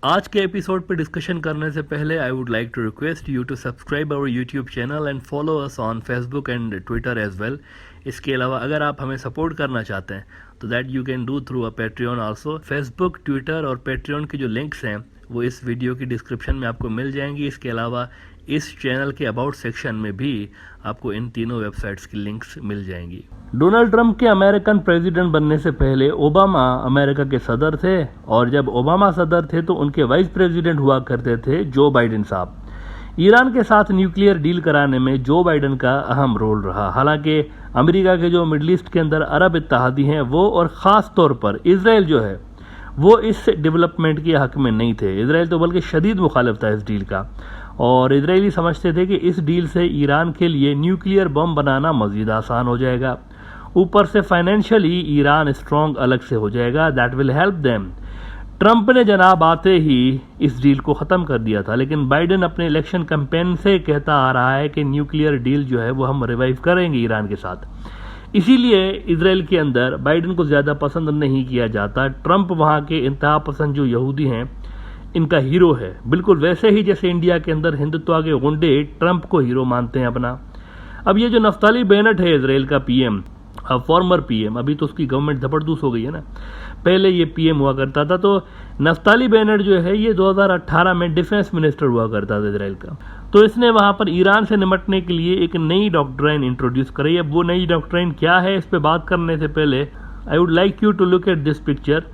आज के एपिसोड पर डिस्कशन करने से पहले I would like to request you to subscribe our YouTube channel and follow us on Facebook and Twitter as well. इसके अलावा अगर आप हमें सपोर्ट करना चाहते हैं तो that you can do through a Patreon also. Facebook, Twitter और पेट्रियन के जो लिंक्स हैं वो इस वीडियो की डिस्क्रिप्शन में आपको मिल जाएंगी। इसके अलावा इस चैनल के अबाउट सेक्शन में भी आपको इन तीनों वेबसाइट्स की लिंक्स मिल जाएंगी। डोनाल्ड ट्रंप के अमेरिकन प्रेसिडेंट बनने से पहले ओबामा अमेरिका के सदर थे और जब ओबामा सदर थे तो उनके वाइस प्रेसिडेंट हुआ करते थे जो बाइडेन साहब। ईरान के साथ न्यूक्लियर डील कराने में जो बाइडेन का अहम रोल रहा। हालांकि अमेरिका के जो मिडल ईस्ट के अंदर अरब इत्तेहादी हैं वो और ख़ास तौर पर इसराइल जो है वो इस डेवलपमेंट के हक में नहीं थे। इसराइल तो बल्कि शदीद मुखालिफ था इस डील का और इजरायली समझते थे कि इस डील से ईरान के लिए न्यूक्लियर बम बनाना मज़ीद आसान हो जाएगा, ऊपर से फाइनेंशियली ईरान स्ट्रॉन्ग अलग से हो जाएगा, that will help them. Trump ने जनाब आते ही इस डील को ख़त्म कर दिया था, लेकिन बाइडेन अपने इलेक्शन कैंपेन से कहता आ रहा है कि न्यूक्लियर डील जो है वो हम रिवाइव करेंगे ईरान के साथ। इसीलिए इसराइल के अंदर बाइडेन को ज़्यादा पसंद नहीं किया जाता। ट्रंप वहाँ के इंतहा पसंद जो यहूदी हैं इनका हीरो है, बिल्कुल वैसे ही जैसे इंडिया के अंदर हिंदुत्व के गुंडे ट्रंप को हीरो मानते हैं अपना। अब ये जो नफ्ताली बेनेट है इसराइल का पीएम, फॉर्मर पीएम, अभी तो उसकी गवर्नमेंट धपड़धूस हो गई है ना, पहले ये पीएम हुआ करता था। तो नफ्ताली बेनेट जो है ये 2018 में डिफेंस मिनिस्टर हुआ करता था इसराइल का। तो इसने वहाँ पर ईरान से निपटने के लिए एक नई डॉक्ट्राइन इंट्रोड्यूस करी। अब वो नई डॉक्ट्राइन क्या है इस पर बात करने से पहले I would like you to look at this picture.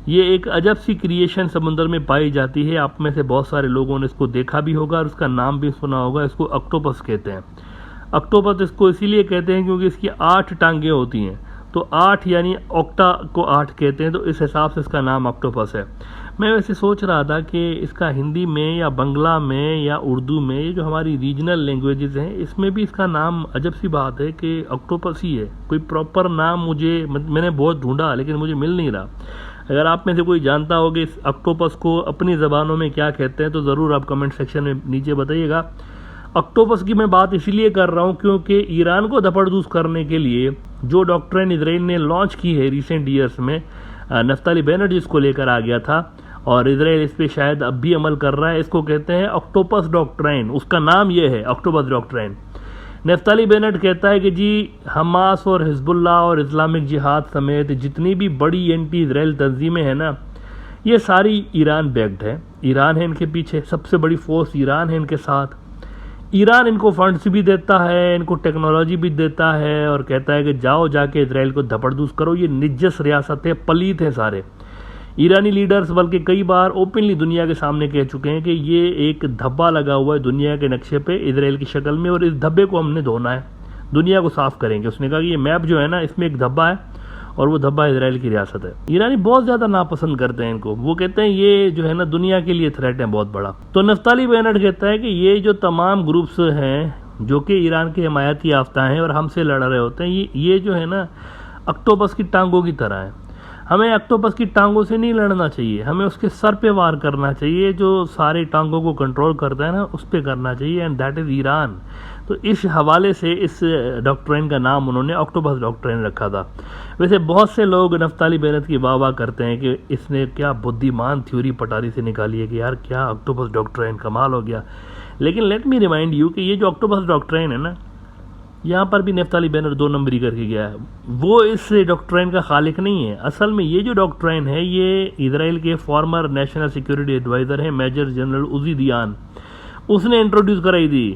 ये एक अजब सी क्रिएशन समुद्र में पाई जाती है। आप में से बहुत सारे लोगों ने इसको देखा भी होगा और उसका नाम भी सुना होगा। इसको ऑक्टोपस कहते हैं। ऑक्टोपस इसको इसीलिए कहते हैं क्योंकि इसकी 8 टांगें होती हैं, तो 8 यानी ऑक्टा को 8 कहते हैं, तो इस हिसाब से इसका नाम ऑक्टोपस है। मैं वैसे सोच रहा था कि इसका हिंदी में या बंगला में या उर्दू में, ये जो हमारी रीजनल लैंग्वेजेस हैं इसमें भी इसका नाम अजब सी बात है कि ऑक्टोपस ही है। कोई प्रॉपर नाम मैंने बहुत ढूंढा लेकिन मुझे मिल नहीं रहा। अगर आप में से कोई जानता हो कि इस ऑक्टोपस को अपनी ज़बानों में क्या कहते हैं तो ज़रूर आप कमेंट सेक्शन में नीचे बताइएगा। ऑक्टोपस की मैं बात इसलिए कर रहा हूँ क्योंकि ईरान को धपड़धूस करने के लिए जो डॉक्ट्राइन इसराइल ने लॉन्च की है रिसेंट ईयर्स में, नफ्ताली बेनेट जिसको लेकर आ गया था और इसराइल इस पर शायद अब भी अमल कर रहा है, इसको कहते हैं ऑक्टोपस डॉक्ट्राइन। उसका नाम ये है ऑक्टोपस डॉक्ट्राइन। नफ्ताली बेनेट कहता है कि जी हमास और हिजबुल्लाह और इस्लामिक जिहाद समेत जितनी भी बड़ी एंटी इसराइल तंजीमें हैं ना, ये सारी ईरान बैक्ड है। ईरान है इनके पीछे, सबसे बड़ी फोर्स ईरान है इनके साथ। ईरान इनको फंड्स भी देता है, इनको टेक्नोलॉजी भी देता है और कहता है कि जाओ जाके इसराइल को धपड़धूस करो। ये निजस रियासत है, पलीत हैं सारे। ईरानी लीडर्स बल्कि कई बार ओपनली दुनिया के सामने कह चुके हैं कि ये एक धब्बा लगा हुआ है दुनिया के नक्शे पे इसराइल की शक्ल में और इस धब्बे को हमने धोना है, दुनिया को साफ करेंगे। उसने कहा कि ये मैप जो है ना इसमें एक धब्बा है और वो धब्बा इसराइल की रियासत है। ईरानी बहुत ज़्यादा नापसंद करते हैं इनको। वो कहते हैं ये जो है ना दुनिया के लिए थ्रेट है बहुत बड़ा। तो नफ्ताली बेनेट कहता है कि ये जो तमाम ग्रुप्स हैं जो कि ईरान के हिमायती याफ्ता हैं और हमसे लड़ रहे होते हैं, ये जो है ना ऑक्टोपस की टांगों की तरह है। हमें ऑक्टोपस की टांगों से नहीं लड़ना चाहिए, हमें उसके सर पे वार करना चाहिए। जो सारे टांगों को कंट्रोल करता है ना उस पे करना चाहिए, एंड दैट इज़ ईरान। तो इस हवाले से इस डॉक्ट्राइन का नाम उन्होंने ऑक्टोपस डॉक्ट्राइन रखा था। वैसे बहुत से लोग नफ्ताली बेनेट की वाह करते हैं कि इसने क्या बुद्धिमान थ्योरी पटारी से निकाली है कि यार क्या ऑक्टोपस डॉक्ट्राइन, कमाल हो गया। लेकिन लेट मी रिमाइंड यू कि ये जो ऑक्टोपस डॉक्ट्राइन है ना, यहाँ पर भी नफ्ताली बेनेट 2 नंबरी करके गया है। वो इस डॉक्ट्राइन का खालिक नहीं है। असल में ये जो डॉक्ट्राइन है ये इसराइल के फॉर्मर नेशनल सिक्योरिटी एडवाइज़र हैं मेजर जनरल उजी दियान, उसने इंट्रोड्यूस कराई थी।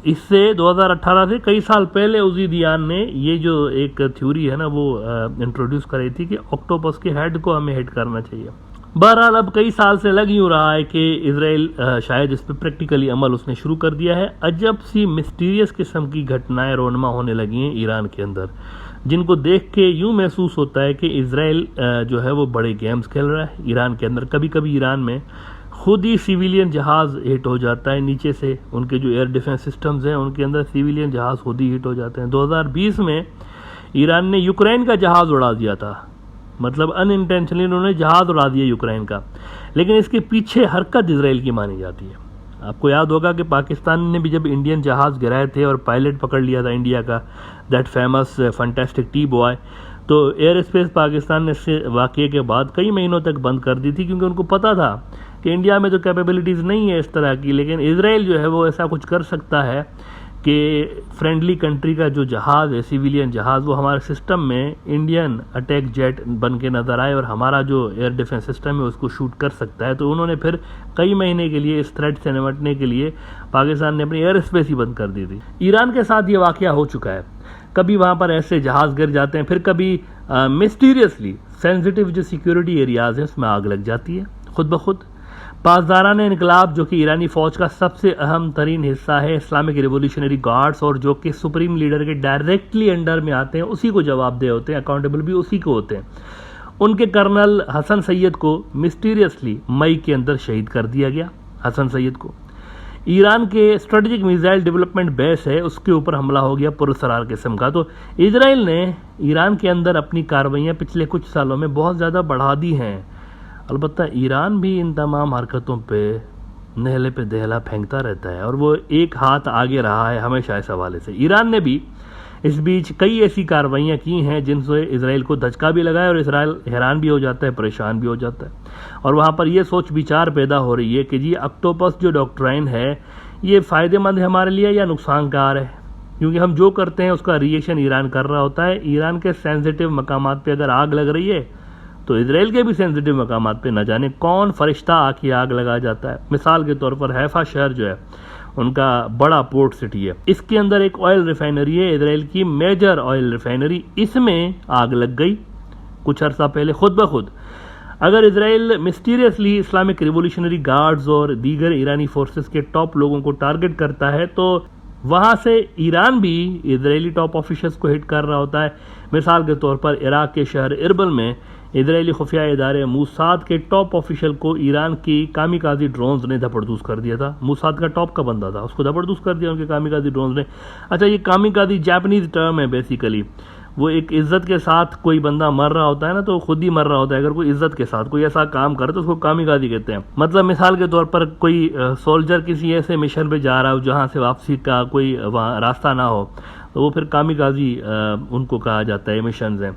इससे 2018 से कई साल पहले उजी दियान ने ये जो एक थ्योरी है ना वो इंट्रोड्यूस कराई थी कि ऑक्टोपस के हेड को हमें हिट करना चाहिए। बहरहाल अब कई साल से लग यूँ रहा है कि इसराइल शायद इस पर प्रैक्टिकली अमल उसने शुरू कर दिया है। अजब सी मिस्टीरियस किस्म की घटनाएं रोनमा होने लगी हैं ईरान के अंदर, जिनको देख के यूँ महसूस होता है कि इसराइल जो है वो बड़े गेम्स खेल रहा है ईरान के अंदर। कभी कभी ईरान में खुद ही सिविलियन जहाज़ हिट हो जाता है नीचे से। उनके जो एयर डिफेंस सिस्टम्स हैं उनके अंदर सिविलियन जहाज़ खुद ही हिट हो जाते हैं। 2020 में ईरान ने यूक्रेन का जहाज़ उड़ा दिया था, मतलब अनइंटेंशनली उन्होंने जहाज़ उड़ा दिया यूक्रेन का। लेकिन इसके पीछे हरकत इसराइल की मानी जाती है। आपको याद होगा कि पाकिस्तान ने भी जब इंडियन जहाज़ गिराए थे और पायलट पकड़ लिया था इंडिया का, that famous fantastic T boy, तो एयर स्पेस पाकिस्तान ने इससे वाक़े के बाद कई महीनों तक बंद कर दी थी क्योंकि उनको पता था कि इंडिया में तो कैपेबिलिटीज़ नहीं है इस तरह की, लेकिन इजराइल जो है वो ऐसा कुछ कर सकता है कि फ्रेंडली कंट्री का जो जहाज़ है, सिविलियन जहाज़, वो हमारे सिस्टम में इंडियन अटैक जेट बन के नज़र आए और हमारा जो एयर डिफेंस सिस्टम है उसको शूट कर सकता है। तो उन्होंने फिर कई महीने के लिए इस थ्रेट से निपटने के लिए पाकिस्तान ने अपनी एयर स्पेस ही बंद कर दी थी। ईरान के साथ ये वाक़या हो चुका है, कभी वहाँ पर ऐसे जहाज़ गिर जाते हैं, फिर कभी मिस्टीरियसली सेंसिटिव जो सिक्योरिटी एरियाज़ हैं उसमें आग लग जाती है खुद ब खुद। पासदारान इनकलाब जो कि ईरानी फ़ौज का सबसे अहम तरीन हिस्सा है, इस्लामिक रिवोल्यूशनरी गार्ड्स, और जो कि सुप्रीम लीडर के डायरेक्टली अंडर में आते हैं, उसी को जवाबदेह होते हैं, अकाउंटेबल भी उसी को होते हैं। उनके कर्नल हसन सैयद को मिस्टीरियसली मई के अंदर शहीद कर दिया गया। हसन सैयद को ईरान के स्ट्रेटेजिक मिसाइल डेवलपमेंट बेस है उसके ऊपर हमला हो गया पुरस्कार किस्म का। तो इजराइल ने ईरान के अंदर अपनी कार्रवाइयाँ पिछले कुछ सालों में बहुत ज़्यादा बढ़ा दी हैं। अलबत्ता ईरान भी इन तमाम हरकतों पे नहले पे दहला फेंकता रहता है और वो एक हाथ आगे रहा है हमेशा इस हवाले से। ईरान ने भी इस बीच कई ऐसी कार्रवाइयाँ की हैं जिनसे इजराइल को धचका भी लगा है और इसराइल हैरान भी हो जाता है, परेशान भी हो जाता है। और वहाँ पर यह सोच विचार पैदा हो रही है कि जी ऑक्टोपस जो डॉक्ट्राइन है ये फ़ायदेमंद है हमारे लिए या नुकसानकार है, क्योंकि हम जो करते हैं उसका रिएक्शन ईरान कर रहा होता है। ईरान के सेंसिटिव मकामात पे अगर आग लग रही है तो इजराइल के भी सेंसिटिव मकामात पे न जाने कौन फरिश्ता आके आग लगा जाता है। मिसाल के तौर पर हैफा शहर जो है उनका बड़ा पोर्ट सिटी है, इसके अंदर एक ऑयल रिफाइनरी है, इजराइल की मेजर ऑयल रिफाइनरी, इसमें आग लग गई कुछ अर्सा पहले खुद ब खुद। अगर Israel mysteriously Islamic revolutionary guards और दीगर ईरानी फोर्सेस के टॉप लोगों को टारगेट करता है तो वहाँ से ईरान भी इजरायली टॉप ऑफिसर्स को हिट कर रहा होता है। मिसाल के तौर पर इराक के शहर इरबिल में इजरायली खुफिया इदारे मूसाद के टॉप ऑफिशियल को ईरान की कामिकाजी ड्रोन्स ने धपड़दूस कर दिया था। मूसाद का टॉप का बंदा था, उसको धपड़दूस कर दिया उनके कामिकाजी ड्रोन्स ने। अच्छा, ये कामिकाजी जापानीज टर्म है बेसिकली, वो एक इज्जत के साथ कोई बंदा मर रहा होता है ना तो खुद ही मर रहा होता है। अगर कोई इज्जत के साथ कोई ऐसा काम करे तो उसको कामिकाजी कहते हैं। मतलब मिसाल के तौर पर कोई सोल्जर किसी ऐसे मिशन पे जा रहा हो जहाँ से वापसी का कोई वहाँ रास्ता ना हो तो वो फिर कामिकाजी उनको कहा जाता है, मिशन है।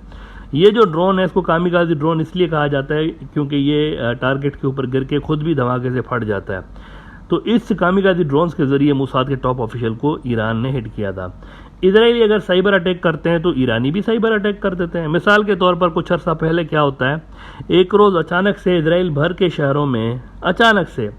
ये जो ड्रोन है इसको कामिकाजी ड्रोन इसलिए कहा जाता है क्योंकि ये टारगेट के ऊपर गिर के खुद भी धमाके से फट जाता है। तो इस कामिकाजी ड्रोन्स के जरिए मूसाद के टॉप ऑफिशियल को ईरान ने हिट किया था। इजरायली अगर साइबर अटैक करते हैं तो ईरानी भी साइबर अटैक कर देते हैं। मिसाल के तौर पर कुछ अर्सा पहले क्या होता है, एक रोज़ अचानक से इजराइल भर के शहरों में अचानक से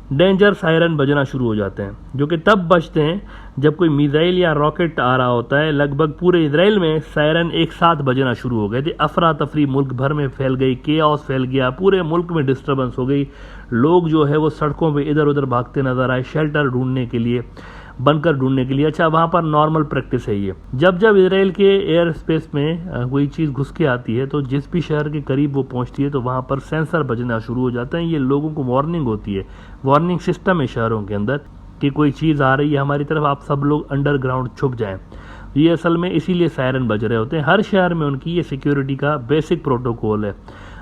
डेंजर सायरन बजना शुरू हो जाते हैं, जो कि तब बजते हैं जब कोई मिसाइल या रॉकेट आ रहा होता है। लगभग पूरे इजराइल में सायरन एक साथ बजना शुरू हो गए थे। अफरा तफरी मुल्क भर में फैल गई, केओस फैल गया, पूरे मुल्क में डिस्टर्बेंस हो गई। लोग जो है वो सड़कों पे इधर उधर भागते नजर आए शेल्टर ढूंढने के लिए, बनकर ढूंढने के लिए। अच्छा, वहाँ पर नॉर्मल प्रैक्टिस है ये, जब जब इजराइल के एयर स्पेस में कोई चीज़ घुस के आती है तो जिस भी शहर के करीब वो पहुँचती है तो वहाँ पर सेंसर बजना शुरू हो जाते हैं। ये लोगों को वार्निंग होती है, वार्निंग सिस्टम है शहरों के अंदर कि कोई चीज़ आ रही है हमारी तरफ, आप सब लोग अंडरग्राउंड छुप जाएं। ये असल में इसीलिए सायरन बज रहे होते हैं। हर शहर में उनकी ये सिक्योरिटी का बेसिक प्रोटोकॉल है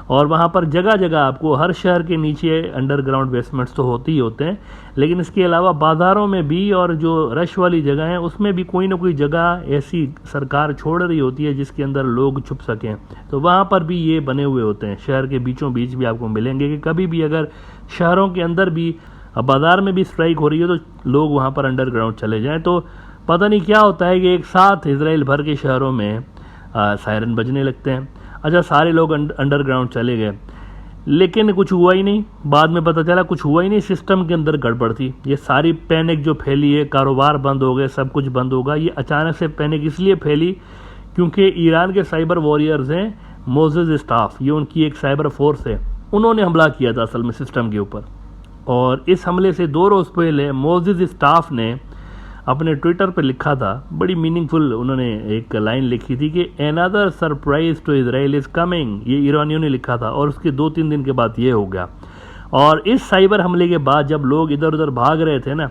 और वहाँ पर जगह जगह आपको हर शहर के नीचे अंडरग्राउंड बेसमेंट्स तो होते ही होते हैं, लेकिन इसके अलावा बाज़ारों में भी और जो रश वाली जगह हैं उसमें भी कोई ना कोई जगह ऐसी सरकार छोड़ रही होती है जिसके अंदर लोग छुप सकें। तो वहाँ पर भी ये बने हुए होते हैं, शहर के बीचों बीच भी आपको मिलेंगे कि कभी भी अगर शहरों के अंदर भी बाज़ार में भी स्ट्राइक हो रही है तो लोग वहाँ पर अंडरग्राउंड चले जाएँ। तो पता नहीं क्या होता है कि एक साथ इजराइल भर के शहरों में सायरन बजने लगते हैं। अच्छा, सारे लोग अंडरग्राउंड चले गए लेकिन कुछ हुआ ही नहीं। बाद में पता चला कुछ हुआ ही नहीं, सिस्टम के अंदर गड़बड़ थी। ये सारी पैनिक जो फैली है, कारोबार बंद हो गए, सब कुछ बंद होगा, ये अचानक से पैनिक इसलिए फैली क्योंकि ईरान के साइबर वॉरियर्स हैं मोजेस स्टाफ, ये उनकी एक साइबर फोर्स है, उन्होंने हमला किया था असल में सिस्टम के ऊपर। और इस हमले से 2 रोज़ पहले मोजेस स्टाफ ने अपने ट्विटर पे लिखा था, बड़ी मीनिंगफुल उन्होंने एक लाइन लिखी थी कि another surprise to Israel is coming, ये ईरानियों ने लिखा था। और उसके 2-3 दिन के बाद ये हो गया। और इस साइबर हमले के बाद जब लोग इधर उधर भाग रहे थे ना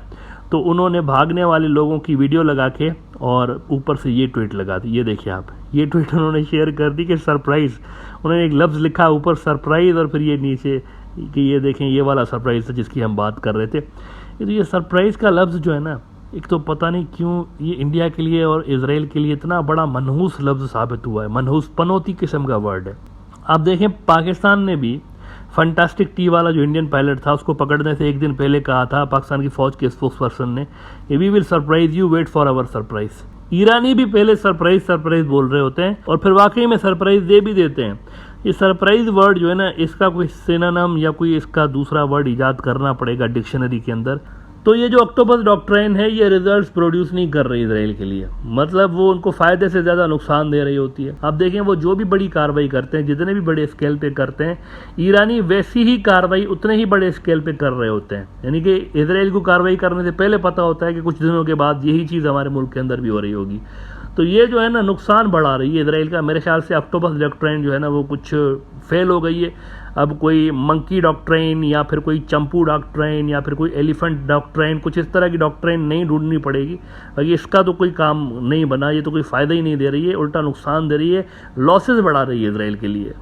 तो उन्होंने भागने वाले लोगों की वीडियो लगा के और ऊपर से ये ट्वीट लगा दी। ये देखिए आप, ये ट्वीट उन्होंने शेयर कर दी कि सरप्राइज़, उन्होंने एक लफ्ज़ लिखा ऊपर सरप्राइज़ और फिर ये नीचे कि ये देखें ये वाला सरप्राइज़ था जिसकी हम बात कर रहे थे। तो ये सरप्राइज़ का लफ्ज़ जो है ना, एक तो पता नहीं क्यों ये इंडिया के लिए और इजराइल के लिए इतना बड़ा मनहूस लफ्ज़ साबित हुआ है। मनहूस पनौती किस्म का वर्ड है। आप देखें पाकिस्तान ने भी फंटास्टिक टी वाला जो इंडियन पायलट था, उसको पकड़ने से एक दिन पहले कहा था पाकिस्तान की फौज के स्पोक्स पर्सन ने, we will surprise you, wait for our surprise. ईरानी भी पहले सरप्राइज बोल रहे होते हैं और फिर वाकई में सरप्राइज दे भी देते हैं। ये सरप्राइज वर्ड जो है ना, इसका कोई सिनोनिम या कोई इसका दूसरा वर्ड इजाद करना पड़ेगा डिक्शनरी के अंदर। तो ये जो ऑक्टोपस डॉक्ट्राइन है, ये रिजल्ट्स प्रोड्यूस नहीं कर रही इसराइल के लिए, मतलब वो उनको फायदे से ज़्यादा नुकसान दे रही होती है। आप देखें वो जो भी बड़ी कार्रवाई करते हैं, जितने भी बड़े स्केल पे करते हैं, ईरानी वैसी ही कार्रवाई उतने ही बड़े स्केल पे कर रहे होते हैं। यानी कि इसराइल को कार्रवाई करने से पहले पता होता है कि कुछ दिनों के बाद यही चीज़ हमारे मुल्क के अंदर भी हो रही होगी। तो ये जो है ना नुकसान बढ़ा रही है इसराइल का। मेरे ख्याल से ऑक्टोपस डॉक्ट्राइन जो है ना वो कुछ फेल हो गई है। अब कोई मंकी डॉक्ट्राइन या फिर कोई चंपू डॉक्ट्राइन या फिर कोई एलिफेंट डॉक्ट्राइन, कुछ इस तरह की डॉक्ट्राइन नहीं ढूंढनी पड़ेगी। बाकी इसका तो कोई काम नहीं बना, ये तो कोई फ़ायदा ही नहीं दे रही है, उल्टा नुकसान दे रही है, लॉसेस बढ़ा रही है इसराइल के लिए।